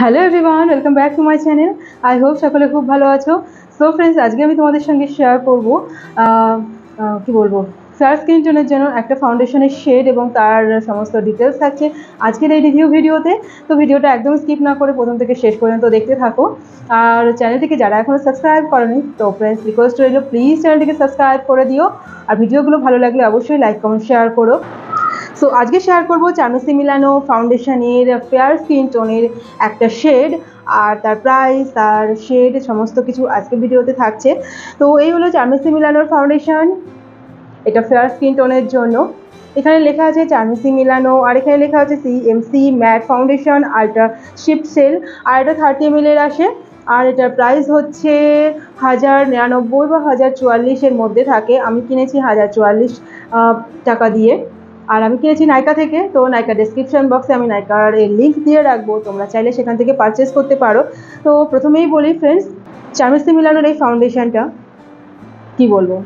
Hello everyone, welcome back to my channel. I hope সকলে খুব ভালো আছো। সো ফ্রেন্ডস, আজকে আমি তোমাদের সঙ্গে শেয়ার করব কি বলবো, ফেয়ার স্কিন টোনের জন্য একটা ফাউন্ডেশনের শেড এবং তার সমস্ত ডিটেলস থাকছে আজকের এই রিভিউ ভিডিওতে। তো ভিডিওটা একদম স্কিপ না করে প্রথম থেকে শেষ পর্যন্ত দেখতে থাকো। আর চ্যানেলটিকে যারা এখনও সাবস্ক্রাইব করেনি, তো ফ্রেন্ডস রিকোয়েস্ট রইল, প্লিজ চ্যানেলটিকে সাবস্ক্রাইব করে দিও। আর ভিডিওগুলো ভালো লাগলে অবশ্যই লাইক কমেন্ট শেয়ার করো। সো আজকে শেয়ার করবো চার্মেসি মিলানো ফাউন্ডেশনের ফেয়ার স্কিন টোনের একটা শেড, আর তার প্রাইস, তার শেড, সমস্ত কিছু আজকে ভিডিওতে থাকছে। তো এই হলো চার্মেসি মিলানোর ফাউন্ডেশন, এটা ফেয়ার স্কিন টোনের জন্য। এখানে লেখা আছে চার্মেসি মিলানো, আর এখানে লেখা আছে CMC matte foundation ultra shift সেল, আর এটা 30 ml এর আসে। আর এটার প্রাইস হচ্ছে 1099 বা 1044 মধ্যে থাকে। আমি কিনেছি 1044 টাকা দিয়ে, আর আমি কিনেছি নাইকা থেকে। তো নাইকা ডেসক্রিপশন বক্সে আমি নাইকার লিঙ্ক দিয়ে রাখবো, তোমরা চাইলে সেখান থেকে পারচেস করতে পারো। তো প্রথমেই বলি ফ্রেন্ডস, চার্মেসি মিলানোর এই ফাউন্ডেশনটা কি বলবো,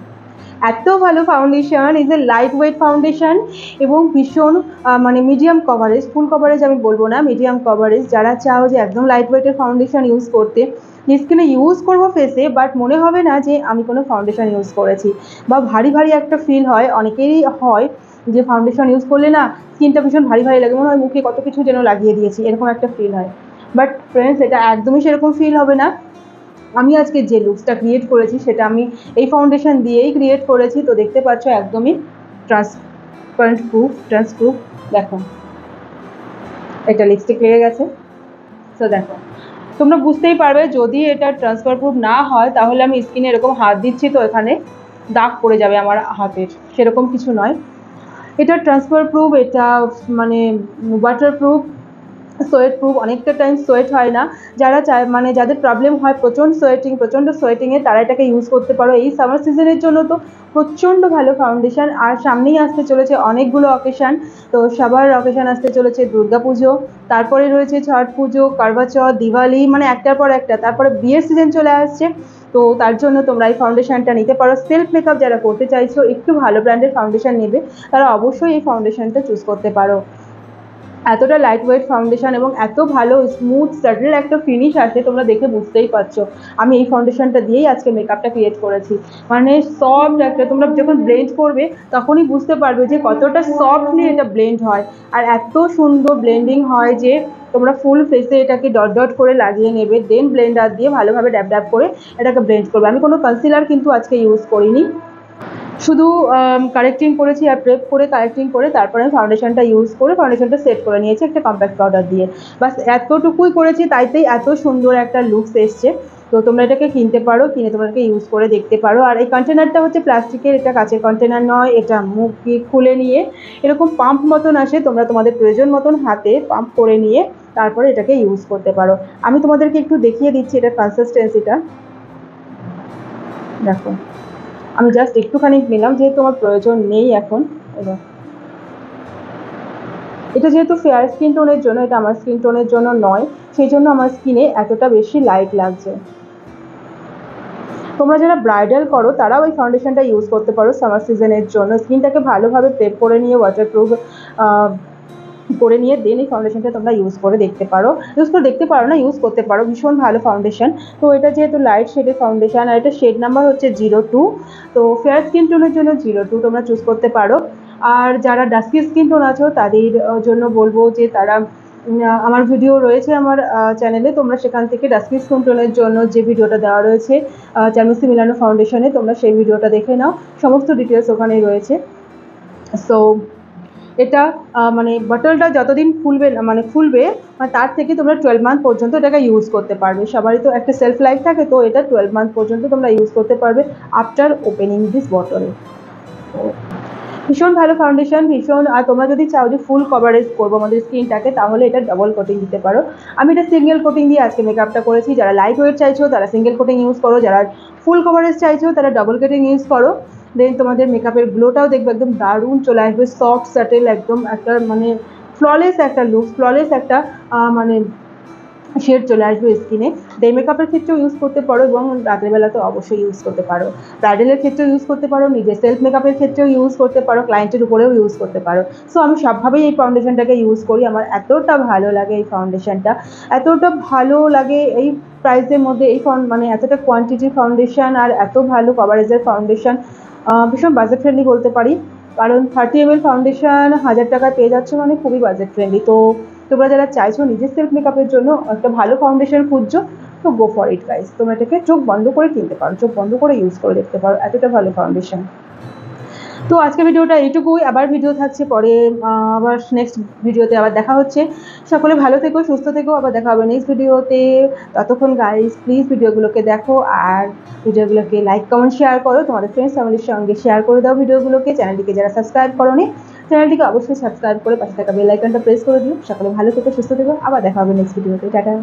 এত ভালো foundation. Is a light weight foundation এবং ভীষণ মানে মিডিয়াম কভারেজ, ফুল কভারেজ আমি বলবো না, মিডিয়াম কভারেজ। যারা চাও যে একদম লাইট ওয়েটের ফাউন্ডেশন ইউজ করতে, স্কিনে ইউজ করবো ফেসে, বাট মনে হবে না যে আমি কোনো ফাউন্ডেশন ইউজ করেছি, বা ভারী ভারী একটা ফিল হয়, অনেকেরই হয় যে ফাউন্ডেশন ইউজ করলে না স্কিনটা ভীষণ ভারী ভারী লাগে, মনে হয় মুখে কত কিছু যেন লাগিয়ে দিয়েছি, এরকম একটা ফিল হয়। বাট ফ্রেন্ডস, এটা একদমই সেরকম ফিল হবে না। আমি আজকে যে লুকসটা ক্রিয়েট করেছি সেটা আমি এই ফাউন্ডেশন দিয়েই ক্রিয়েট করেছি। তো দেখতে পাচ্ছ একদমই ট্রান্সপ্রুফ। দেখো, এটা লিপস্টিক লেগে গেছে। তো দেখো, তোমরা বুঝতেই পারবে যদি এটা ট্রান্সফার প্রুফ না হয় তাহলে আমি স্কিনে এরকম হাত দিচ্ছি তো এখানে দাগ পড়ে যাবে আমার হাতের, সেরকম কিছু নয়। এটা ট্রান্সফার প্রুফ, এটা মানে ওয়াটার প্রুফ, সোয়েট প্রুফ। অনেকটা টাইম সোয়েট হয় না, যারা চায় মানে যাদের প্রবলেম হয় প্রচণ্ড সোয়েটিংয়ে, তারা এটাকে ইউজ করতে পারো এই সামার সিজনের জন্য। তো প্রচণ্ড ভালো ফাউন্ডেশন। আর সামনেই আসতে চলেছে অনেকগুলো অকেশান। তো সবার অকেশান আসতে চলেছে দুর্গা পুজো, তারপরে রয়েছে ছট পুজো, করবা চৌথ, দিওয়ালি, মানে একটার পর একটা। তারপরে বিয়ের সিজন চলে আসছে। তো তার জন্য তোমরা এই ফাউন্ডেশনটা নিতে পারো। সেলফ মেকআপ যারা করতে চাইছো, একটু ভালো ব্র্যান্ডের ফাউন্ডেশন নেবে, তারা অবশ্যই এই ফাউন্ডেশনটা চুজ করতে পারো। এতটা লাইট ওয়েট ফাউন্ডেশন এবং এত ভালো স্মুথ স্যাটেল একটা ফিনিশ আসে, তোমরা দেখে বুঝতেই পারছো। আমি এই ফাউন্ডেশনটা দিয়েই আজকে মেকআপটা ক্রিয়েট করেছি। মানে সফট একটা, তোমরা যখন ব্লেন্ড করবে তখনই বুঝতে পারবে যে কতটা সফটলি এটা ব্লেন্ড হয়, আর এত সুন্দর ব্লেন্ডিং হয় যে তোমরা ফুল ফেসে এটাকে ডট ডট করে লাগিয়ে নেবে, দেন ব্লেন্ডার দিয়ে ভালোভাবে ড্যাব ড্যাব করে এটাকে ব্লেন্ড করবে। আমি কোনো কনসিলার কিন্তু আজকে ইউজ করিনি, শুধু কারেক্টিং করেছি আর প্রেপ করে কারেক্টিং করে তারপরে আমি ফাউন্ডেশনটা ইউজ করে ফাউন্ডেশনটা সেট করে নিয়েছি একটা কম্প্যাক্ট পাউডার দিয়ে। বাস এতটুকুই করেছি, তাইতেই এত সুন্দর একটা লুকস এসছে। তো তোমরা এটাকে কিনতে পারো, কিনে তোমরা এটাকে ইউজ করে দেখতে পারো। আর এই কন্টেনারটা হচ্ছে প্লাস্টিকের, এটা কাঁচের কন্টেনার নয়। এটা মুখ দিয়ে খুলে নিয়ে এরকম পাম্প মতন আসে, তোমরা তোমাদের প্রয়োজন মতন হাতে পাম্প করে নিয়ে তারপরে এটাকে ইউজ করতে পারো। আমি তোমাদেরকে একটু দেখিয়ে দিচ্ছি এটার কনসিস্টেন্সিটা। দেখো, আমি জাস্ট একটুখানি নিলাম, যেহেতু আমার প্রয়োজন নেই এখন। এবার এটা যেহেতু ফেয়ার স্কিন টোনের জন্য, এটা আমার স্কিন টোনের জন্য নয়, সেই জন্য আমার স্কিনে এতটা বেশি লাইট লাগছে। তোমরা যারা ব্রাইডাল করো তারাও এই ফাউন্ডেশনটা ইউজ করতে পারো সামার সিজনের জন্য। স্কিনটাকে ভালোভাবে প্রেপ করে নিয়ে, ওয়াটারপ্রুফ করে নিয়ে দেন এই ফাউন্ডেশনটা তোমরা ইউজ করে দেখতে পারো। ইউজ করতে পারো, ভীষণ ভালো ফাউন্ডেশন। তো এটা যেহেতু লাইট শেডের ফাউন্ডেশন, আর এটা শেড নাম্বার হচ্ছে 02। তো ফেয়ার স্কিন টোনের জন্য 02 তোমরা চুজ করতে পারো। আর যারা ডাস্কি স্কিন টোন আছো তাদের জন্য বলবো যে তারা আমার ভিডিও রয়েছে আমার চ্যানেলে, তোমরা সেখান থেকে ডাস্কি স্কিন টোনের জন্য যে ভিডিওটা দেওয়া রয়েছে চার্মেসি মিলানো ফাউন্ডেশনে, তোমরা সেই ভিডিওটা দেখে নাও, সমস্ত ডিটেলস ওখানেই রয়েছে। সো এটা মানে বটলটা যতদিন খুলবে তার থেকে তোমরা 12 মান্থ পর্যন্ত এটাকে ইউজ করতে পারবে। সবারই তো একটা সেলফ লাইফ থাকে, তো এটা 12 মান্থ পর্যন্ত তোমরা ইউজ করতে পারবে আফটার ওপেনিং দিস বটল। ভীষণ ভালো ফাউন্ডেশন, ভীষণ। আর তোমরা যদি চাও যে ফুল কভারেজ করবো আমাদের স্কিনটাকে, তাহলে এটা ডবল কোটিং দিতে পারো। আমি এটা সিঙ্গেল কোটিং দিয়ে আজকে মেকআপটা করেছি। যারা লাইট ওয়েট চাইছো তারা সিঙ্গেল কোটিং ইউজ করো, যারা ফুল কভারেজ চাইছো তারা ডবল কোটিং ইউজ করো। দেন তোমাদের মেকআপের গ্লোটাও দেখবে একদম দারুণ চলে আসবে, সফট স্যাটেল, একদম একটা মানে ফ্ললেস একটা লুক, ফ্ললেস একটা মানে শেড চলে আসবে স্কিনে। ডে মেকআপের ক্ষেত্রেও ইউজ করতে পারো এবং রাতের বেলা তো অবশ্যই ইউজ করতে পারো। ব্রাইডালের ক্ষেত্রেও ইউজ করতে পারো, নিজের সেলফ মেকআপের ক্ষেত্রেও ইউজ করতে পারো, ক্লায়েন্টের উপরেও ইউজ করতে পারো। সো আমি সবভাবেই এই ফাউন্ডেশনটাকে ইউজ করি। আমার এতটা ভালো লাগে এই ফাউন্ডেশনটা, এতটা ভালো লাগে এই প্রাইসের মধ্যে এই মানে এতটা কোয়ান্টিটির ফাউন্ডেশন আর এত ভালো কভারেজের ফাউন্ডেশন, ভীষণ বাজেট ফ্রেন্ডলি বলতে পারি। কারণ 30 ml ফাউন্ডেশন 1000 টাকায় পেয়ে যাচ্ছে, মানে খুবই বাজেট ফ্রেন্ডলি। তো তোমরা যারা চাইছো নিজের সেলফ মেকআপের জন্য একটা ভালো ফাউন্ডেশন খুঁজছো, তো গো ফর ইট গাইস। তোমরা এটাকে চোখ বন্ধ করে কিনতে পারো, চোখ বন্ধ করে ইউজ করে দেখতে পারো, এতটা ভালো ফাউন্ডেশন। তো আজকে ভিডিওটা এইটুকুই, আবার ভিডিও থাকছে পরে, আবার নেক্সট ভিডিওতে আবার দেখা হচ্ছে। সকলে ভালো থেকো, সুস্থ থেকো, আবার দেখা হবে নেক্সট ভিডিওতে। ততক্ষণ গাইস প্লিজ ভিডিওগুলোকে দেখো আর ভিডিওগুলোকে লাইক কমেন্ট শেয়ার করো, তোমাদের ফ্রেন্ডস ফ্যামিলির সঙ্গে শেয়ার করে দাও ভিডিওগুলোকে। চ্যানেলটিকে যারা সাবস্ক্রাইব করোনি, চ্যানেলটিকে অবশ্যই সাবস্ক্রাইব করে পাশে থাকা বেল আইকনটা প্রেস করে দিও। সকলে ভালো থেকো, সুস্থ থেকো, আবার দেখা হবে নেক্সট ভিডিওতে। টাটা।